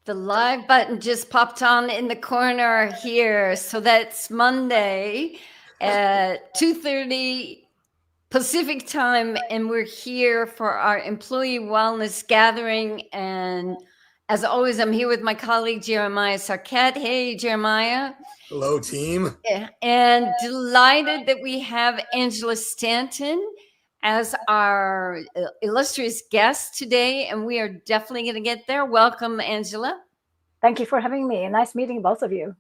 The live button just popped on in the corner here. So that's Monday at 2:30 Pacific time. And we're here for our employee wellness gathering. And as always, I'm here with my colleague, Jeremiah Sarkett. Hey, Jeremiah. Hello, team. And delighted that we have Angela Stanton as our illustrious guest today. And we are definitely going to get there. Welcome, Angela. Thank you for having me. Nice meeting both of you.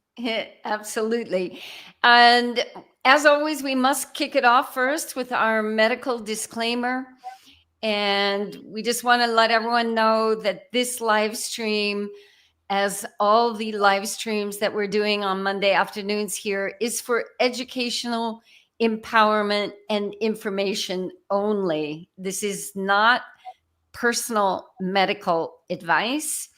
Absolutely. And as always, we must kick it off first with our medical disclaimer. And we just want to let everyone know that this live stream, as all the live streams that we're doing on Monday afternoons here, is for educational empowerment and information only. This is not personal medical advice.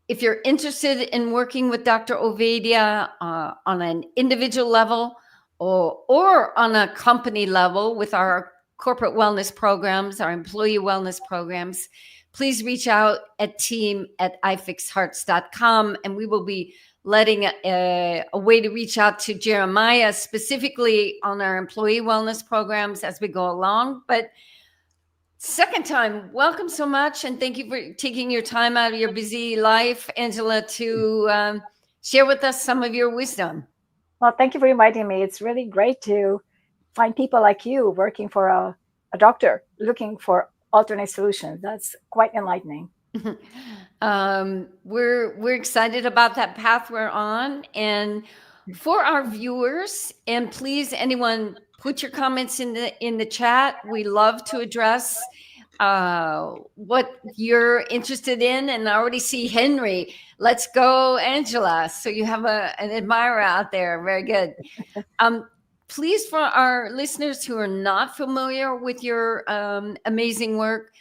If you're interested in working with Dr. Ovadia on an individual level or on a company level with our corporate wellness programs, our employee wellness programs, please reach out at team@ifixhearts.com, and we will be letting a way to reach out to Jeremiah specifically on our employee wellness programs as we go along. But second time, welcome so much, and thank you for taking your time out of your busy life, Angela, to share with us some of your wisdom. Well, thank you for inviting me. It's really great to find people like you working for a doctor, looking for alternate solutions. That's quite enlightening. We're excited about that path we're on. And for our viewers, and please, anyone, put your comments in the chat. We love to address what you're interested in. And I already see Henry. Let's go, Angela. So you have an admirer out there. Very good. Please, for our listeners who are not familiar with your amazing work,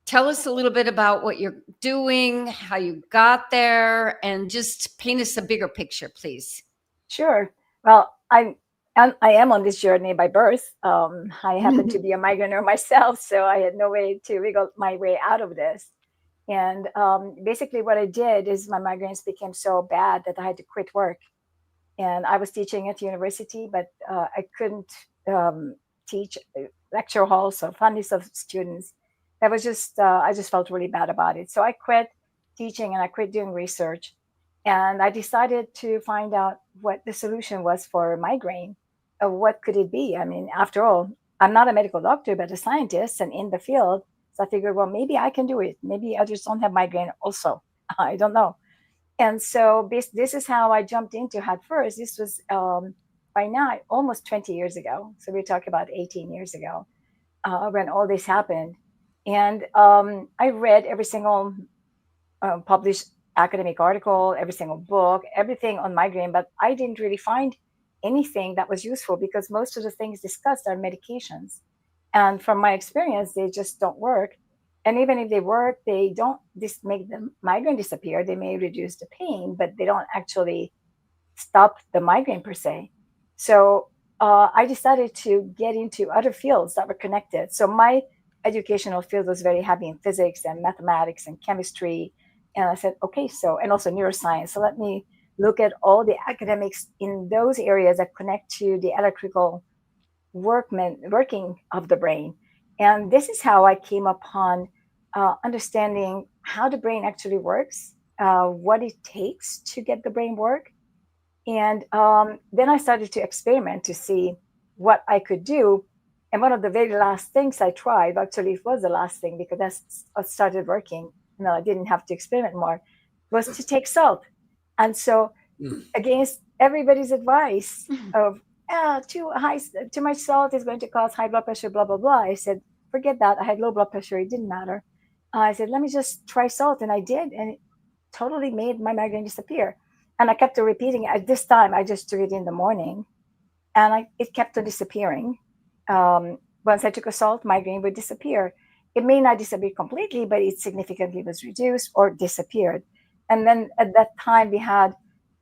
tell us a little bit about what you're doing, how you got there, and just paint us a bigger picture, please. Sure. Well, I am on this journey by birth. I happen to be a migrainer myself, so I had no way to wiggle my way out of this. And basically what I did is my migraines became so bad that I had to quit work. And I was teaching at university, but I couldn't teach lecture halls of hundreds of students. That was just, I just felt really bad about it. So I quit teaching and I quit doing research. And I decided to find out what the solution was for migraine. What could it be? I mean, after all, I'm not a medical doctor, but a scientist and in the field. So I figured, well, maybe I can do it. Maybe others don't have migraine also. I don't know. And so this is how I jumped into head first. This was by now almost 20 years ago. So we're talking about 18 years ago when all this happened. And I read every single published academic article, every single book, everything on migraine, but I didn't really find anything that was useful because most of the things discussed are medications. And from my experience, they just don't work. And even if they work, they don't make the migraine disappear. They may reduce the pain, but they don't actually stop the migraine per se. So I decided to get into other fields that were connected. So my educational field was very heavy in physics and mathematics and chemistry. And I said, okay, and also neuroscience. So let me look at all the academics in those areas that connect to the electrical working of the brain. And this is how I came upon understanding how the brain actually works, what it takes to get the brain work. And then I started to experiment to see what I could do. And one of the very last things I tried, actually it was the last thing because that started working, I didn't have to experiment more, was to take salt. And so against everybody's advice of too much salt is going to cause high blood pressure, blah, blah, blah. I said, forget that. I had low blood pressure. It didn't matter. I said, let me just try salt. And I did. And it totally made my migraine disappear. And I kept repeating it. At this time, I just took it in the morning. And it kept on disappearing. Once I took a salt, migraine would disappear. It may not disappear completely, but it significantly was reduced or disappeared. And then at that time, we had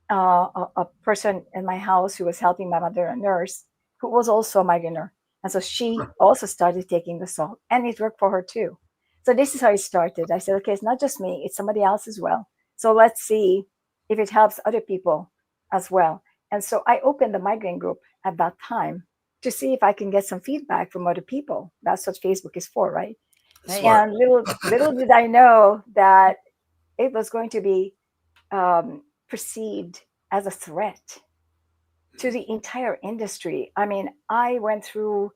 a person in my house who was helping my mother, a nurse, who was also a migrainer. And so she also started taking the salt, and it worked for her too. So this is how it started. I said, okay, it's not just me, it's somebody else as well. So let's see if it helps other people as well. And so I opened the migraine group at that time to see if I can get some feedback from other people. That's what Facebook is for, right? Smart. And little did I know that it was going to be perceived as a threat to the entire industry. I mean, I went through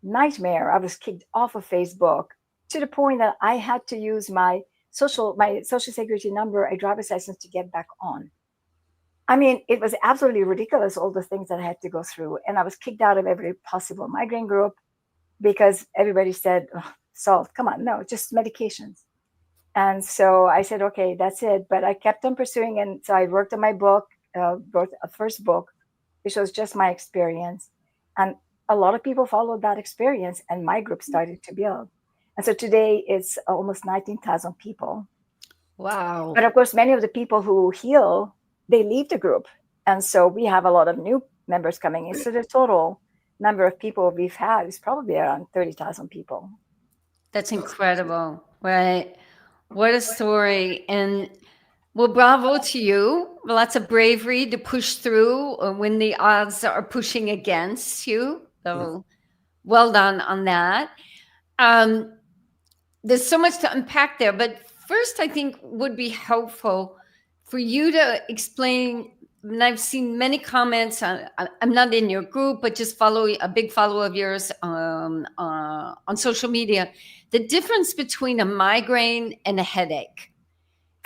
nightmare. I was kicked off of Facebook to the point that I had to use my social security number, a driver's license to get back on. I mean, it was absolutely ridiculous, all the things that I had to go through. And I was kicked out of every possible migraine group because everybody said, oh, salt, come on, no, just medications. And so I said, okay, that's it. But I kept on pursuing. And so I worked on my book, wrote a first book, which was just my experience. And a lot of people followed that experience, and my group started to build. And so today it's almost 19,000 people. Wow. But of course, many of the people who heal, they leave the group. And so we have a lot of new members coming in. So the total number of people we've had is probably around 30,000 people. That's incredible, right? What a story. And well, bravo to you. Lots of bravery to push through when the odds are pushing against you. So well done on that. Um, there's so much to unpack there, but first, I think would be helpful for you to explain. And I've seen many comments. I'm not in your group, but just follow a big follower of yours on social media. The difference between a migraine and a headache.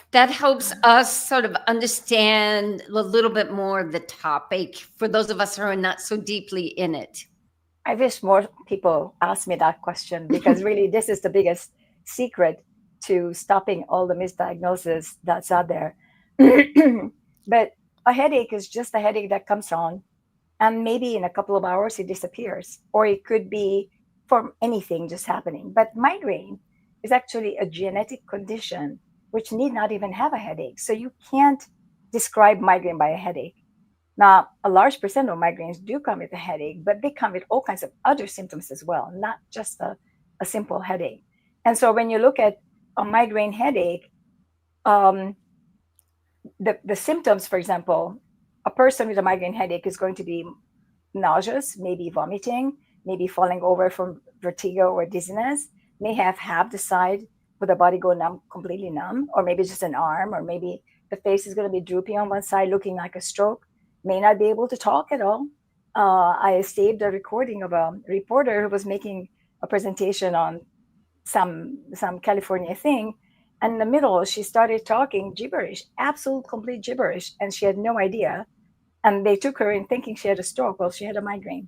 That helps us sort of understand a little bit more of the topic for those of us who are not so deeply in it. I wish more people ask me that question because really this is the biggest secret to stopping all the misdiagnosis that's out there. But a headache is just a headache that comes on, and maybe in a couple of hours it disappears, or it could be from anything just happening. But migraine is actually a genetic condition which need not even have a headache. So you can't describe migraine by a headache. Now, a large percent of migraines do come with a headache, but they come with all kinds of other symptoms as well, not just a simple headache. And so when you look at a migraine headache, the symptoms, for example, a person with a migraine headache is going to be nauseous, maybe vomiting, maybe falling over from vertigo or dizziness, may have half the side with the body go numb, completely numb, or maybe just an arm, or maybe the face is going to be droopy on one side, looking like a stroke, may not be able to talk at all. I saved a recording of a reporter who was making a presentation on some California thing. And in the middle, she started talking gibberish, absolute complete gibberish, and she had no idea. And they took her in thinking she had a stroke. Well, she had a migraine.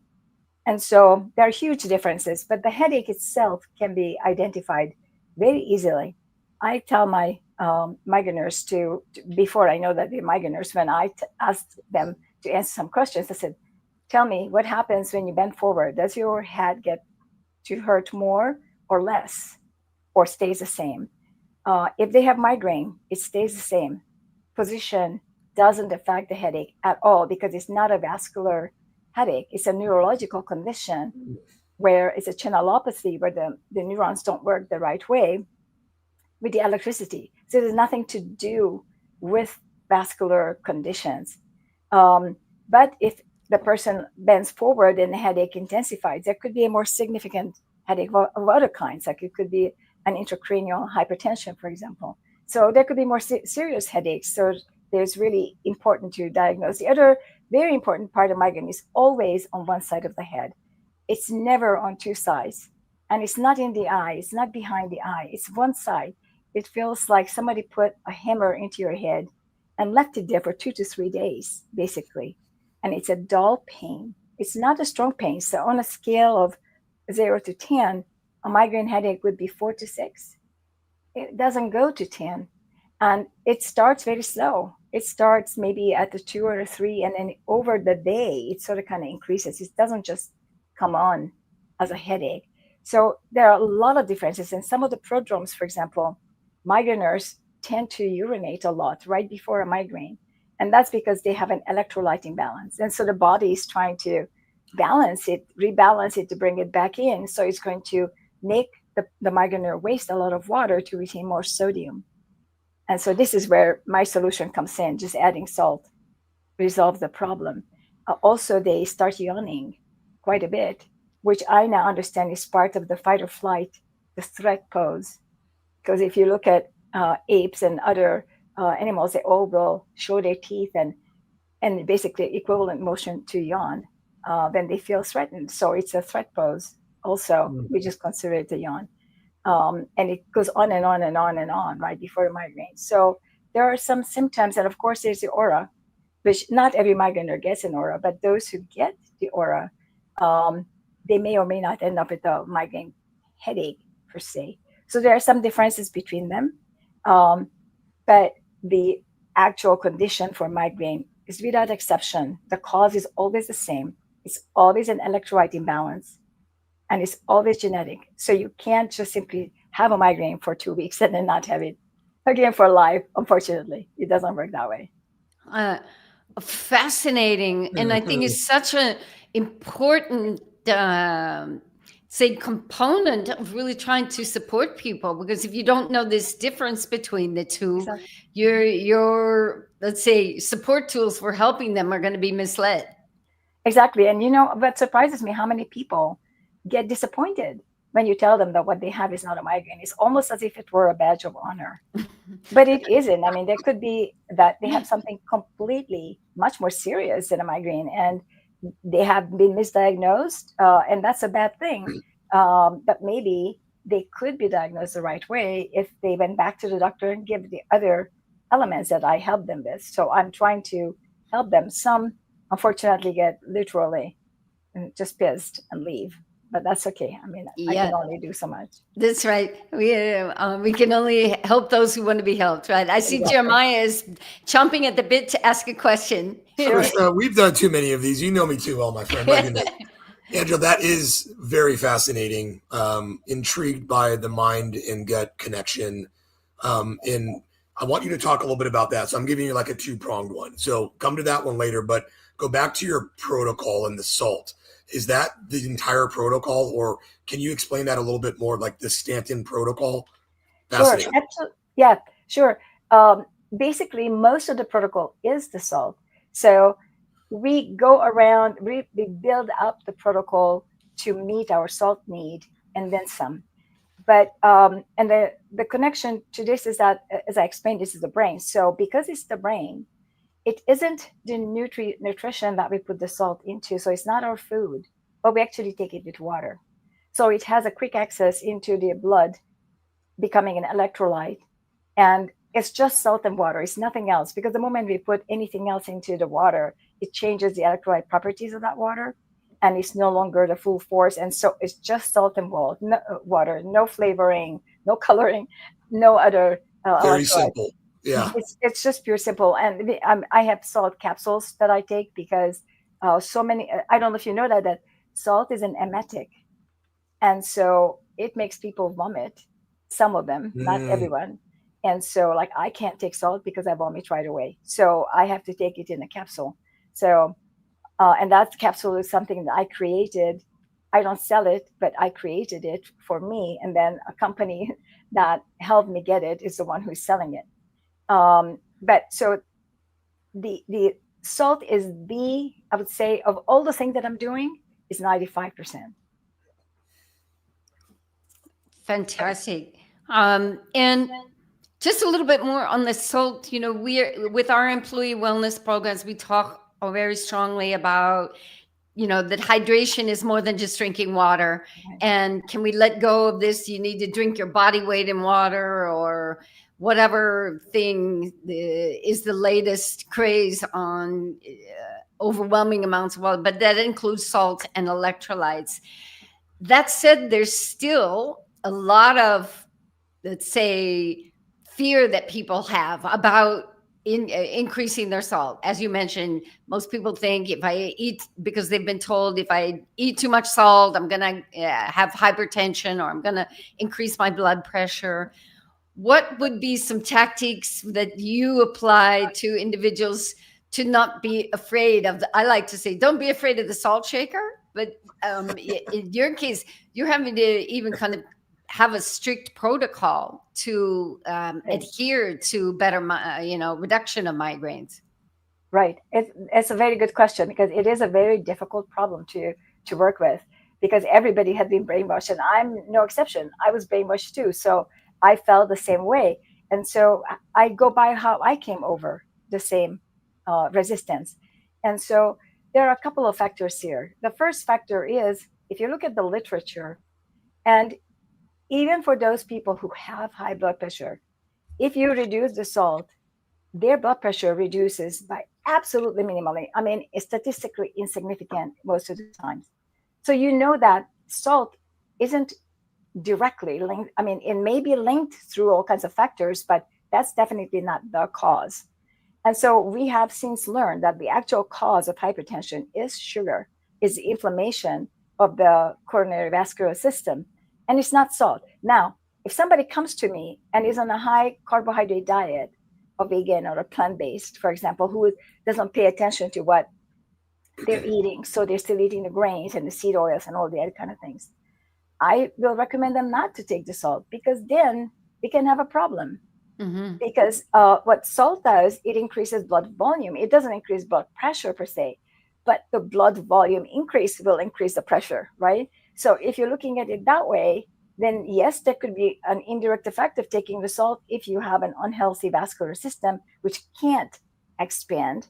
And so there are huge differences, but the headache itself can be identified very easily. I tell my migraineurs before I know that they're migraineurs, when I asked them to answer some questions, I said, tell me what happens when you bend forward. Does your head get to hurt more or less, or stays the same? If they have migraine, it stays the same. Position doesn't affect the headache at all because it's not a vascular headache. It's a neurological condition where it's a channelopathy where the neurons don't work the right way with the electricity. So there's nothing to do with vascular conditions. But if the person bends forward and the headache intensifies, there could be a more significant headache of other kinds. Like it could be an intracranial hypertension, for example. So there could be more serious headaches. So there's really important to diagnose. The other very important part of migraine is always on one side of the head. It's never on two sides. And it's not in the eye. It's not behind the eye. It's one side. It feels like somebody put a hammer into your head and left it there for 2 to 3 days, basically. And it's a dull pain. It's not a strong pain. So on a scale of 0 to 10, a migraine headache would be 4 to 6. It doesn't go to 10. And it starts very slow. It starts maybe at the 2 or 3, and then over the day, it sort of kind of increases. It doesn't just come on as a headache. So there are a lot of differences. And some of the prodromes, for example, migraineurs tend to urinate a lot right before a migraine. And that's because they have an electrolyte imbalance. And so the body is trying to balance it, rebalance it to bring it back in. So it's going to make the migraineur waste a lot of water to retain more sodium. And so this is where my solution comes in. Just adding salt resolve the problem. Also, they start yawning quite a bit, which I now understand is part of the fight or flight, the threat pose. Because if you look at apes and other animals, they all will show their teeth and basically equivalent motion to yawn when they feel threatened. So it's a threat pose. Also, we just consider it a yawn. And it goes on and on and on and on right before a migraine. So there are some symptoms, and of course, there's the aura, which not every migrainer gets an aura, but those who get the aura, um, they may or may not end up with a migraine headache per se. So there are some differences between them, but the actual condition for migraine is without exception. The cause is always the same. It's always an electrolyte imbalance, and it's always genetic. So you can't just simply have a migraine for 2 weeks and then not have it again for life. Unfortunately, it doesn't work that way. Uh, Fascinating, and I think it's such an important say component of really trying to support people, because if you don't know this difference between the two, Exactly. your let's say support tools for helping them are going to be misled. Exactly. And what surprises me, how many people get disappointed when you tell them that what they have is not a migraine. It's almost as if it were a badge of honor. But it isn't. I mean, there could be that they have something completely much more serious than a migraine, and they have been misdiagnosed, and that's a bad thing. But maybe they could be diagnosed the right way if they went back to the doctor and give the other elements that I helped them with. So I'm trying to help them. Some, unfortunately, get literally just pissed and leave. But that's okay. I mean, I Yeah, can only do so much. that's right. We can only help those who want to be helped, right? I see Exactly. Jeremiah is chomping at the bit to ask a question. Sure. Krisna, we've done too many of these. You know me too well, my friend. My goodness. Angela, that is very fascinating. Intrigued by the mind and gut connection. And I want you to talk a little bit about that. So I'm giving you like a two-pronged one. So come to that one later, but go back to your protocol and the salt. Is that the entire protocol, or can you explain that a little bit more, like the Stanton protocol? Sure. Fascinating. Absolutely. Yeah, sure. Basically, most of the protocol is the salt. So we go around, we build up the protocol to meet our salt need and then some. But and the connection to this is that, as I explained, this is the brain. So because it's the brain, it isn't the nutrition that we put the salt into. So it's not our food, but we actually take it with water. So it has a quick access into the blood, becoming an electrolyte. And it's just salt and water. It's nothing else, because the moment we put anything else into the water, it changes the electrolyte properties of that water, and it's no longer the full force. And so it's just salt and water, no flavoring, no coloring, no other Very electrolyte. simple. Yeah. It's just pure simple. And I have salt capsules that I take because so many. I don't know if you know that salt is an emetic, and so it makes people vomit. Some of them, not everyone. And so, like, I can't take salt because I vomit right away. So I have to take it in a capsule. So, and that capsule is something that I created. I don't sell it, but I created it for me. And then a company that helped me get it is the one who's selling it. But so the salt is I would say, of all the things that I'm doing, is 95%. Fantastic. And just a little bit more on the salt. We're with our employee wellness programs, we talk very strongly about, that hydration is more than just drinking water. Right. And can we let go of this? You need to drink your body weight in water, or whatever thing is the latest craze on overwhelming amounts of water, but that includes salt and electrolytes. That said, there's still a lot of, let's say, fear that people have about increasing their salt. As you mentioned, most people think if I eat, because they've been told if I eat too much salt, I'm going to have hypertension, or I'm going to increase my blood pressure. What would be some tactics that you apply to individuals to not be afraid of I like to say, don't be afraid of the salt shaker, but in your case, you're having to even kind of have a strict protocol to adhere to better, reduction of migraines? Right. It's a very good question, because it is a very difficult problem to work with, because everybody had been brainwashed, and I'm no exception. I was brainwashed too. So I felt the same way. And so I go by how I came over the same resistance. And so there are a couple of factors here. The first factor is, if you look at the literature, and even for those people who have high blood pressure, if you reduce the salt, their blood pressure reduces by absolutely minimally. I mean, it's statistically insignificant most of the times. So you know that salt isn't directly linked. I mean, it may be linked through all kinds of factors, but that's definitely not the cause. And so we have since learned that the actual cause of hypertension is sugar, is inflammation of the coronary vascular system, and it's not salt. Now, if somebody comes to me and is on a high carbohydrate diet, a vegan or a plant-based, for example, who doesn't pay attention to what they're eating, so they're still eating the grains and the seed oils and all the other kind of things, I will recommend them not to take the salt, because then we can have a problem. Mm-hmm. Because what salt does, it increases blood volume. It doesn't increase blood pressure per se, but the blood volume increase will increase the pressure, right? So if you're looking at it that way, then yes, there could be an indirect effect of taking the salt if you have an unhealthy vascular system, which can't expand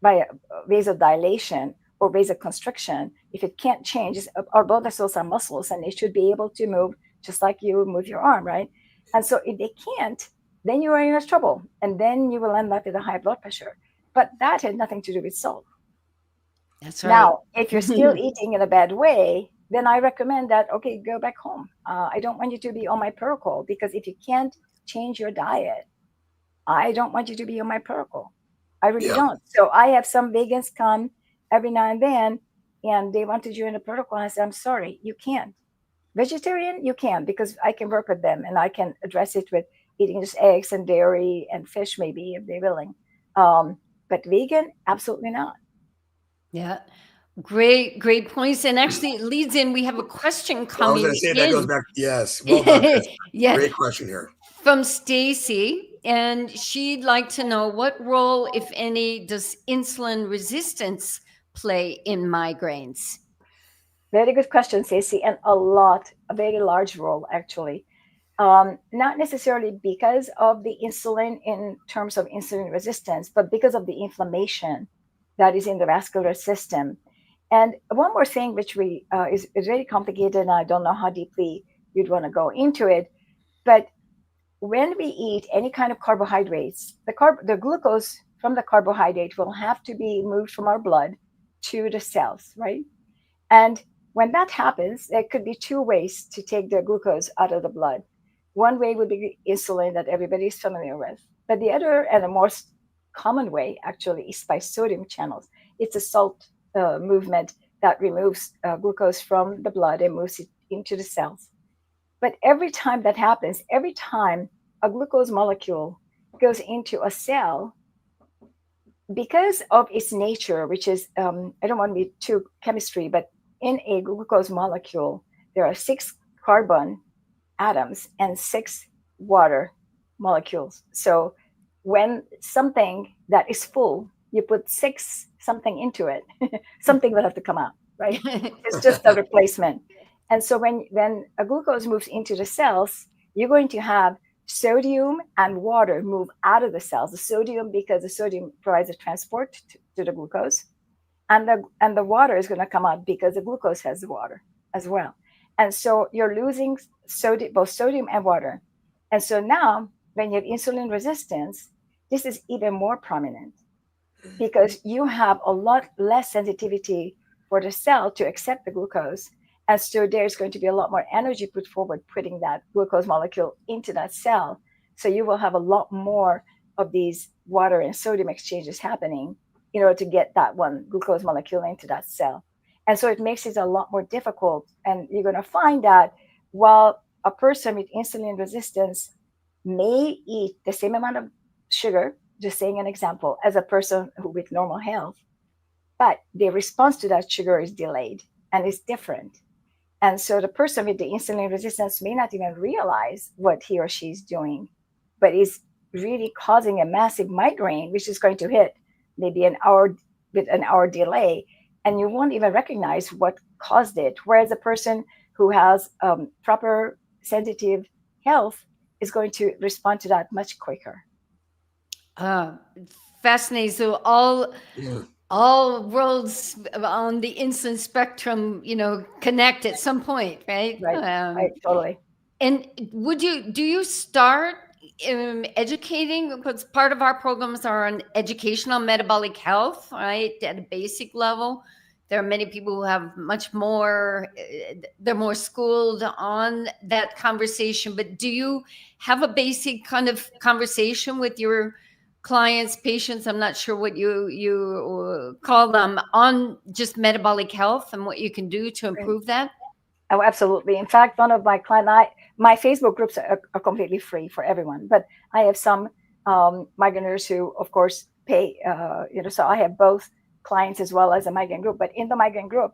by vasodilation or vasoconstriction. If it can't change, our blood vessels are muscles, and they should be able to move just like you move your arm, right? And so if they can't, then you are in trouble, and then you will end up with a high blood pressure. But that had nothing to do with salt. That's right. Now, if you're still eating in a bad way, then I recommend that, okay, go back home. I don't want you to be on my protocol, because if you can't change your diet, I don't want you to be on my protocol. I really don't. So I have some vegans come every now and then, and they want to join the protocol. I say, I'm sorry, you can't. Vegetarian, you can, because I can work with them, and I can address it with eating just eggs and dairy and fish, maybe, if they're willing. But vegan, absolutely not. Yeah. Great points. And actually it leads in, we have a question coming. I was going to say that goes back. Yes. Well done. Yes. Great question here. From Stacy. And she'd like to know, what role, if any, does insulin resistance play in migraines? Very good question, Stacy. And a very large role, actually. Not necessarily because of the insulin in terms of insulin resistance, but because of the inflammation that is in the vascular system. And one more thing, which is very complicated, and I don't know how deeply you'd want to go into it, but when we eat any kind of carbohydrates, the glucose from the carbohydrate will have to be moved from our blood to the cells, right? And when that happens, there could be two ways to take the glucose out of the blood. One way would be insulin that everybody is familiar with, but the other, and the most common way, actually, is by sodium channels. It's a salt movement that removes glucose from the blood and moves it into the cells. But every time that happens, every time a glucose molecule goes into a cell, because of its nature, which is, I don't want to be too chemistry, but in a glucose molecule, there are 6 carbon atoms and 6 water molecules. So when something that is full, you put 6 something into it, something will have to come out, right? It's just a replacement. And so when a glucose moves into the cells, you're going to have sodium and water move out of the cells. The sodium, because the sodium provides a transport to the glucose, and the water is going to come out because the glucose has the water as well. And so you're losing both sodium and water. And so now, when you have insulin resistance, this is even more prominent, because you have a lot less sensitivity for the cell to accept the glucose. And so there's going to be a lot more energy put forward putting that glucose molecule into that cell. So you will have a lot more of these water and sodium exchanges happening in order to get that one glucose molecule into that cell. And so it makes it a lot more difficult. And you're going to find that while a person with insulin resistance may eat the same amount of sugar, just saying an example, as a person who with normal health, but the response to that sugar is delayed and is different. And so the person with the insulin resistance may not even realize what he or she is doing, but is really causing a massive migraine, which is going to hit maybe an hour with an hour delay, and you won't even recognize what caused it. Whereas a person who has proper sensitive health is going to respond to that much quicker. Fascinating. So all worlds on the insulin spectrum, connect at some point, right? Right, totally. And do you start educating? Because part of our programs are on educational metabolic health, right? At a basic level. There are many people who have much more, they're more schooled on that conversation. But do you have a basic kind of conversation with your clients, patients, I'm not sure what you call them, on just metabolic health and what you can do to improve that? Oh, absolutely. In fact, one of my my Facebook groups are completely free for everyone, but I have some migraineurs who, of course, pay. So I have both clients as well as a migraine group. But in the migraine group,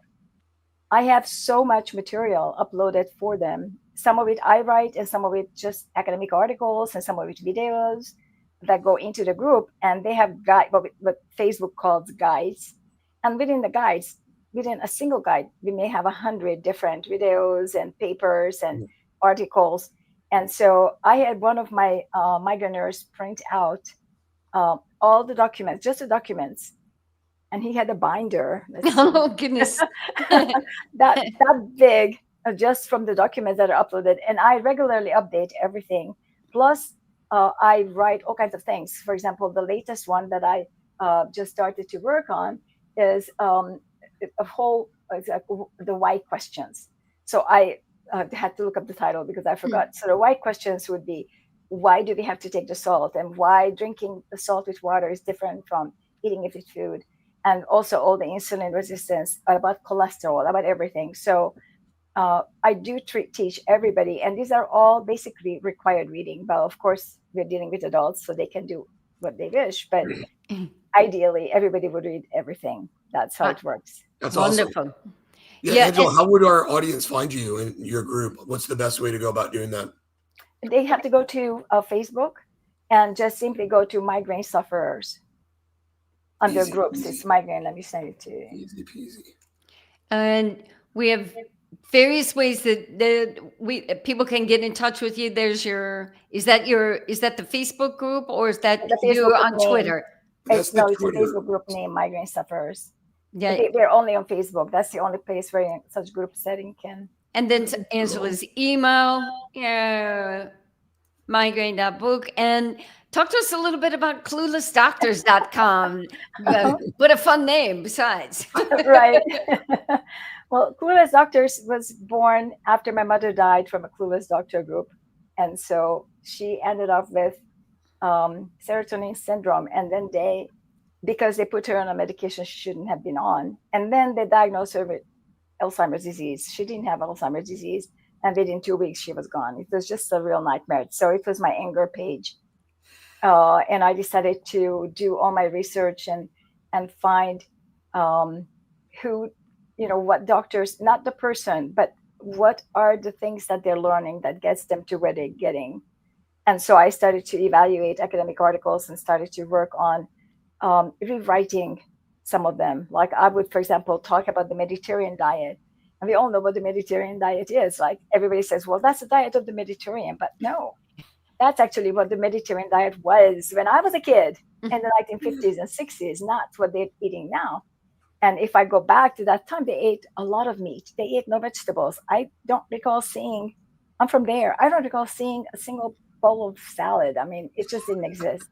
I have so much material uploaded for them. Some of it I write, and some of it just academic articles, and some of it videos that go into the group. And they have what Facebook calls guides, and within the guides, within a single guide, we may have 100 different videos and papers and articles. And so I had one of my migraineurs print out all the documents, just the documents. And he had a binder. Oh, goodness. that big, just from the documents that are uploaded. And I regularly update everything. Plus, I write all kinds of things. For example, the latest one that I just started to work on is the why questions. So I had to look up the title because I forgot. So the why questions would be, why do we have to take the salt, and why drinking the salt with water is different from eating it with food, and also all the insulin resistance, about cholesterol, about everything. So I do teach everybody, and these are all basically required reading. But of course, we're dealing with adults, so they can do what they wish. But ideally, everybody would read everything. That's how it works. That's wonderful. Awesome. Yeah, Angela, how would our audience find you in your group? What's the best way to go about doing that? They have to go to Facebook and just simply go to migraine sufferers. Under easy groups, peasy. It's migraine. Let me send it to you. Easy peasy. And we have various ways that people can get in touch with you. There's is that the Facebook group, or is that you on Twitter? It's a Facebook group named Migraine Sufferers. Yeah, they're only on Facebook. That's the only place where such group setting can. And then Angela's email, migraine.book. And talk to us a little bit about cluelessdoctors.com. What a fun name besides. Right. Well, Clueless Doctors was born after my mother died from a Clueless Doctor group. And so she ended up with serotonin syndrome. And then because they put her on a medication she shouldn't have been on. And then they diagnosed her with Alzheimer's disease. She didn't have Alzheimer's disease. And within 2 weeks, she was gone. It was just a real nightmare. So it was my anger page. And I decided to do all my research and find what doctors, not the person, but what are the things that they're learning that gets them to where they're getting. And so I started to evaluate academic articles and started to work on rewriting some of them. Like I would, for example, talk about the Mediterranean diet. And we all know what the Mediterranean diet is. Like everybody says, well, that's the diet of the Mediterranean. But no, that's actually what the Mediterranean diet was when I was a kid in the 1950s and 60s, not what they're eating now. And if I go back to that time, they ate a lot of meat. They ate no vegetables. I don't recall seeing, I'm from there, I don't recall seeing a single bowl of salad. I mean, it just didn't exist.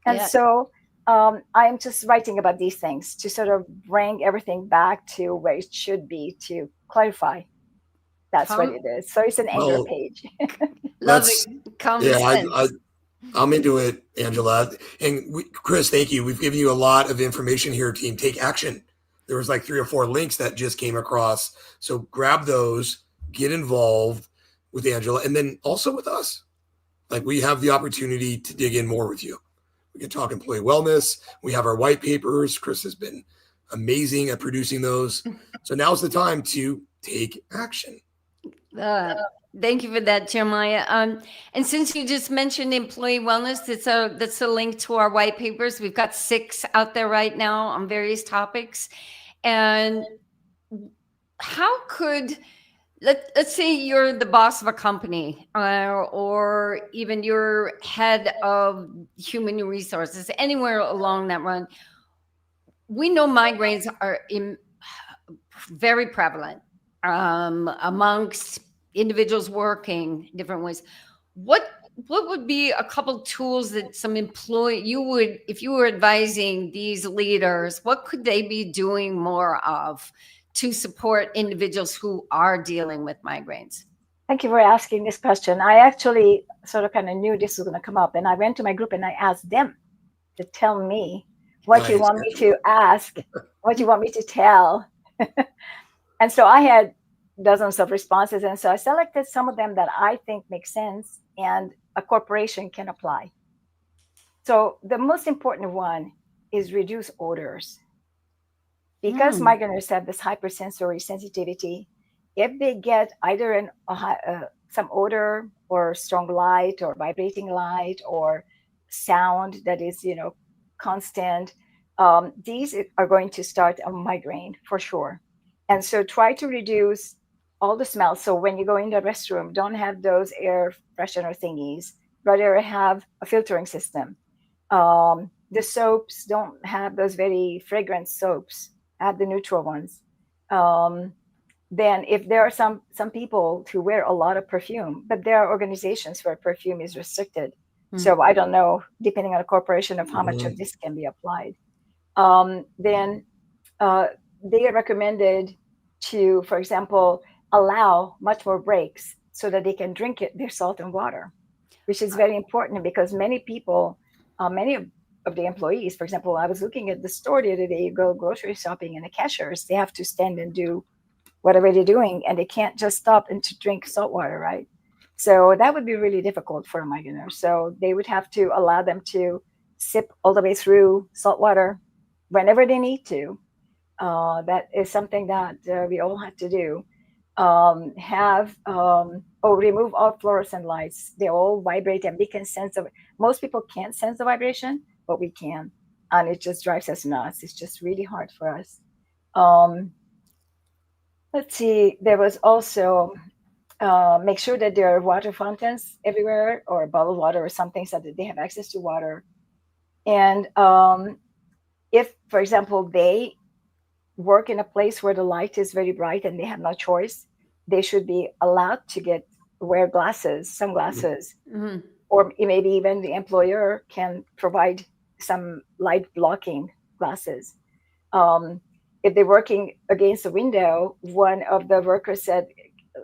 And so I'm just writing about these things to sort of bring everything back to where it should be, to clarify. That's what it is. So it's an anger page. I'm into it, Angela. And Chris, thank you. We've given you a lot of information here, team. Take action. There was like 3 or 4 links that just came across. So grab those, get involved with Angela, and then also with us. Like, we have the opportunity to dig in more with you. We can talk employee wellness. We have our white papers. Chris has been amazing at producing those. So now's the time to take action. Uh, Thank you for that, Jeremiah. And since you just mentioned employee wellness, that's a link to our white papers. We've got 6 out there right now on various topics. And how could let's say you're the boss of a company, or even you're head of human resources, anywhere along that run. We know migraines are very prevalent amongst individuals working different ways. What would be a couple tools that some employee you would, if you were advising these leaders, what could they be doing more of to support individuals who are dealing with migraines? Thank you for asking this question. I actually sort of kind of knew this was going to come up, and I went to my group and I asked them to tell me what you Nice. want me to ask, what you want me to tell. And so I had dozens of responses. And so I selected some of them that I think make sense and a corporation can apply. So the most important one is reduce odors. Because migraineurs have this hypersensory sensitivity, if they get either some odor or strong light or vibrating light or sound that is, constant, these are going to start a migraine for sure. And so try to reduce all the smells. So when you go in the restroom, don't have those air freshener thingies. Rather have a filtering system. The soaps, don't have those very fragrant soaps. Have the neutral ones. Then if there are some people who wear a lot of perfume, but there are organizations where perfume is restricted. So I don't know, depending on a corporation, of how much of this can be applied. Then they are recommended to, for example, allow much more breaks so that they can drink their salt and water, which is very important because many people, many of the employees, for example, I was looking at the store the other day, you go grocery shopping and the cashiers, they have to stand and do whatever they're doing and they can't just stop and to drink salt water, right? So that would be really difficult for a migrainer. So they would have to allow them to sip all the way through salt water whenever they need to. That is something that we all have to do. Remove all fluorescent lights. They all vibrate and we can sense it. Most people can't sense the vibration, but we can. And it just drives us nuts. It's just really hard for us. Let's see, there was also make sure that there are water fountains everywhere or bottled water or something so that they have access to water. And if, for example, they work in a place where the light is very bright and they have no choice, they should be allowed to wear sunglasses, or maybe even the employer can provide some light blocking glasses. If they're working against a window, one of the workers said,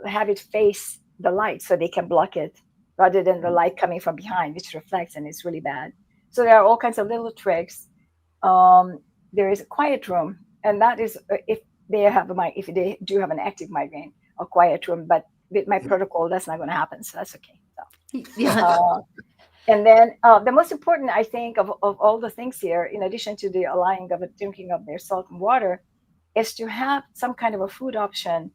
have it face the light so they can block it rather than the light coming from behind, which reflects and it's really bad. So there are all kinds of little tricks. There is a quiet room, and that is if they do have an active migraine, a quiet room. But with my protocol, that's not going to happen, so that's okay. So, Yeah. And then the most important, I think, of all the things here, in addition to the allowing of drinking of their salt and water, is to have some kind of a food option.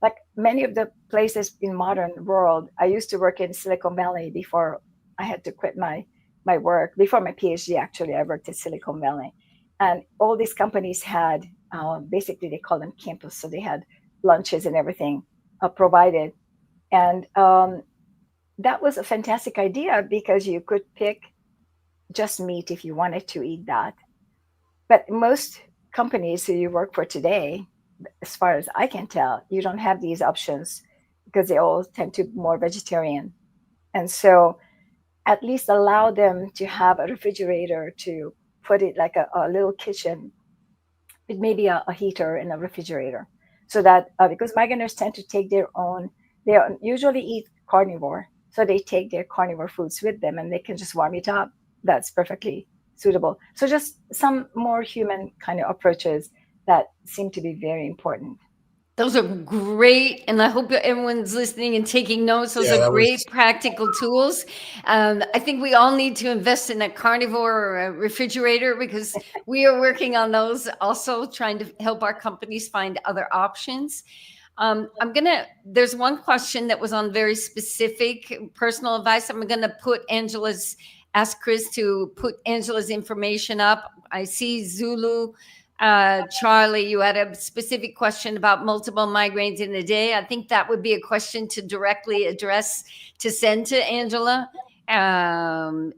Like many of the places in modern world, I used to work in Silicon Valley before I had to quit my work. Before my PhD, actually, I worked at Silicon Valley. And all these companies had, basically, they call them campus. So they had lunches and everything provided. And that was a fantastic idea because you could pick just meat if you wanted to eat that. But most companies who you work for today, as far as I can tell, you don't have these options because they all tend to be more vegetarian. And so at least allow them to have a refrigerator to put it like a little kitchen with maybe a heater and a refrigerator. So that because migraineurs tend to take they usually eat carnivore. So they take their carnivore foods with them and they can just warm it up. That's perfectly suitable. So just some more human kind of approaches that seem to be very important. Those are great, and I hope everyone's listening and taking notes. Those are great practical tools. I think we all need to invest in a carnivore or a refrigerator because we are working on those also, trying to help our companies find other options. There's one question that was on very specific personal advice. I'm going to ask Chris to put Angela's information up. I see Zulu. Charlie, you had a specific question about multiple migraines in a day. I think that would be a question to directly address, to send to Angela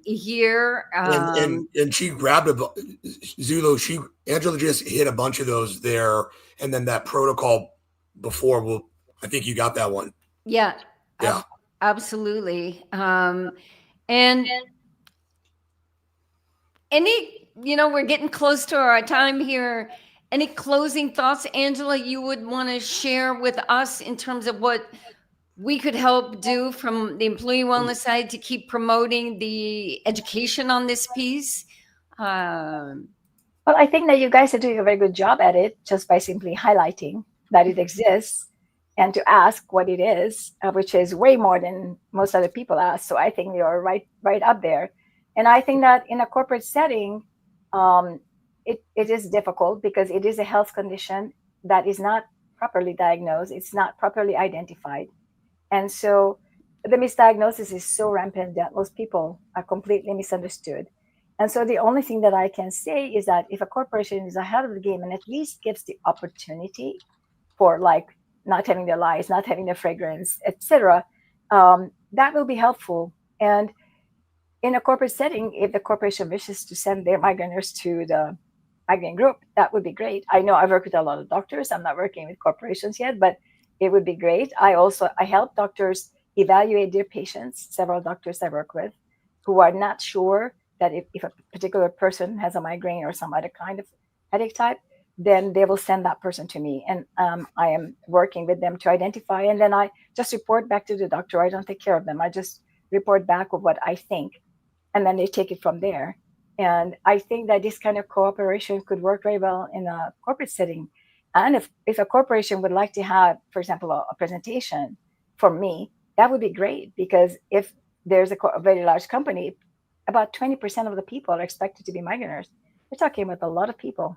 here. And she grabbed Zulu. Angela just hit a bunch of those there, and then that protocol before. I think you got that one. Yeah. Yeah. Absolutely. And we're getting close to our time here. Any closing thoughts, Angela, you would want to share with us in terms of what we could help do from the employee wellness side to keep promoting the education on this piece? Well, I think that you guys are doing a very good job at it just by simply highlighting that it exists and to ask what it is, which is way more than most other people ask. So I think you're right up there. And I think that in a corporate setting, it is difficult because it is a health condition that is not properly diagnosed. It's not properly identified. And so the misdiagnosis is so rampant that most people are completely misunderstood. And so the only thing that I can say is that if a corporation is ahead of the game and at least gives the opportunity for like not having their lights, not having their fragrance, etc., that will be helpful. And in a corporate setting, if the corporation wishes to send their migraineurs to the migraine group, that would be great. I know I work with a lot of doctors. I'm not working with corporations yet, but it would be great. I help doctors evaluate their patients, several doctors I work with, who are not sure that if a particular person has a migraine or some other kind of headache type, then they will send that person to me. And I am working with them to identify. And then I just report back to the doctor. I don't take care of them. I just report back of what I think. And then they take it from there. And I think that this kind of cooperation could work very well in a corporate setting. And if a corporation would like to have, for example, a presentation from me, that would be great. Because if there's a very large company, about 20% of the people are expected to be migraineurs. We're talking about a lot of people.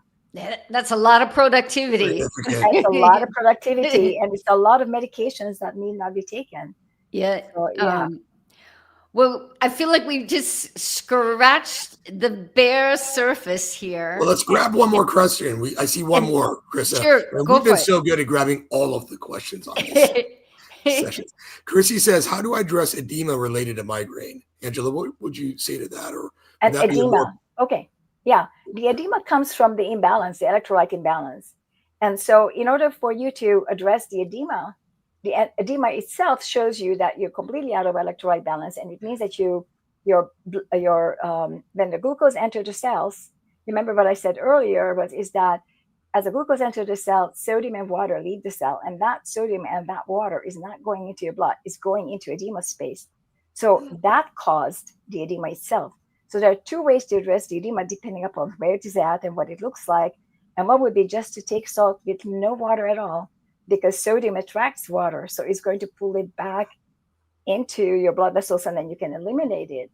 That's a lot of productivity. It's a lot of productivity, and it's a lot of medications that need not be taken. Yeah. So, yeah. Well, I feel like we've just scratched the bare surface here. Well, let's grab one more question. I see one more, Krisna. Sure, we've been so good at grabbing all of the questions on this session. Chrissy says, how do I address edema related to migraine? Angela, what would you say to that? Or edema. Okay. Yeah. The edema comes from the imbalance, the electrolyte imbalance. And so in order for you to address the edema itself shows you that you're completely out of electrolyte balance. And it means that when the glucose enters the cells, remember what I said earlier is that as the glucose enters the cell, sodium and water leave the cell. And that sodium and that water is not going into your blood, it's going into edema space. So that caused the edema itself. So there are two ways to address the edema depending upon where it is at and what it looks like. And one would be just to take salt with no water at all, because sodium attracts water. So it's going to pull it back into your blood vessels and then you can eliminate it.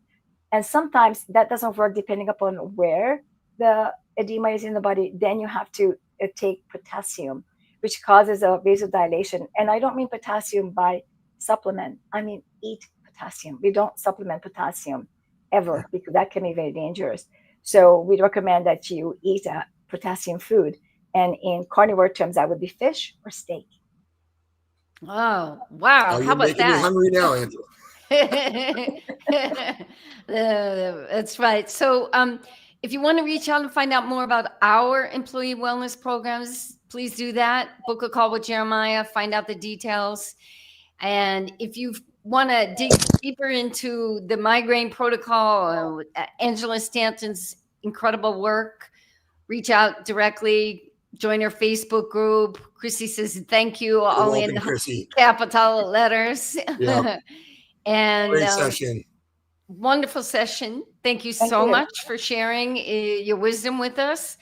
And sometimes that doesn't work depending upon where the edema is in the body. Then you have to take potassium, which causes a vasodilation. And I don't mean potassium by supplement. I mean eat potassium. We don't supplement potassium ever because that can be very dangerous. So we recommend that you eat a potassium food. And in carnivore terms, that would be fish or steak. Oh, wow. How about that? You're making me hungry now, Angela. That's right. So if you want to reach out and find out more about our employee wellness programs, please do that. Book a call with Jeremiah, find out the details. And if you want to dig deeper into the migraine protocol, Angela Stanton's incredible work, reach out directly. Join our Facebook group. Chrissy says thank you, all in capital letters. Yeah. And great session. Wonderful session. Thank you so much for sharing your wisdom with us.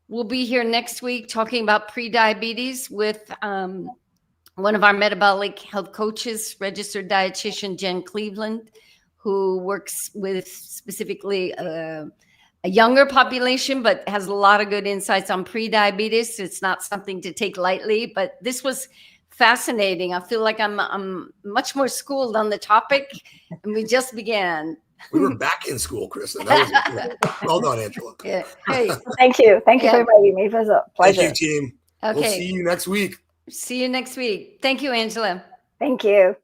We'll be here next week talking about pre-diabetes with one of our metabolic health coaches, registered dietitian Jen Cleveland, who works with specifically a younger population, but has a lot of good insights on pre-diabetes. It's not something to take lightly, but this was fascinating. I feel like I'm much more schooled on the topic, and we just began. We were back in school, Krisna. That was well done, Angela. Yeah. Hey. Thank you for inviting me. It was a pleasure. Thank you, team. Okay. We'll see you next week. See you next week. Thank you, Angela. Thank you.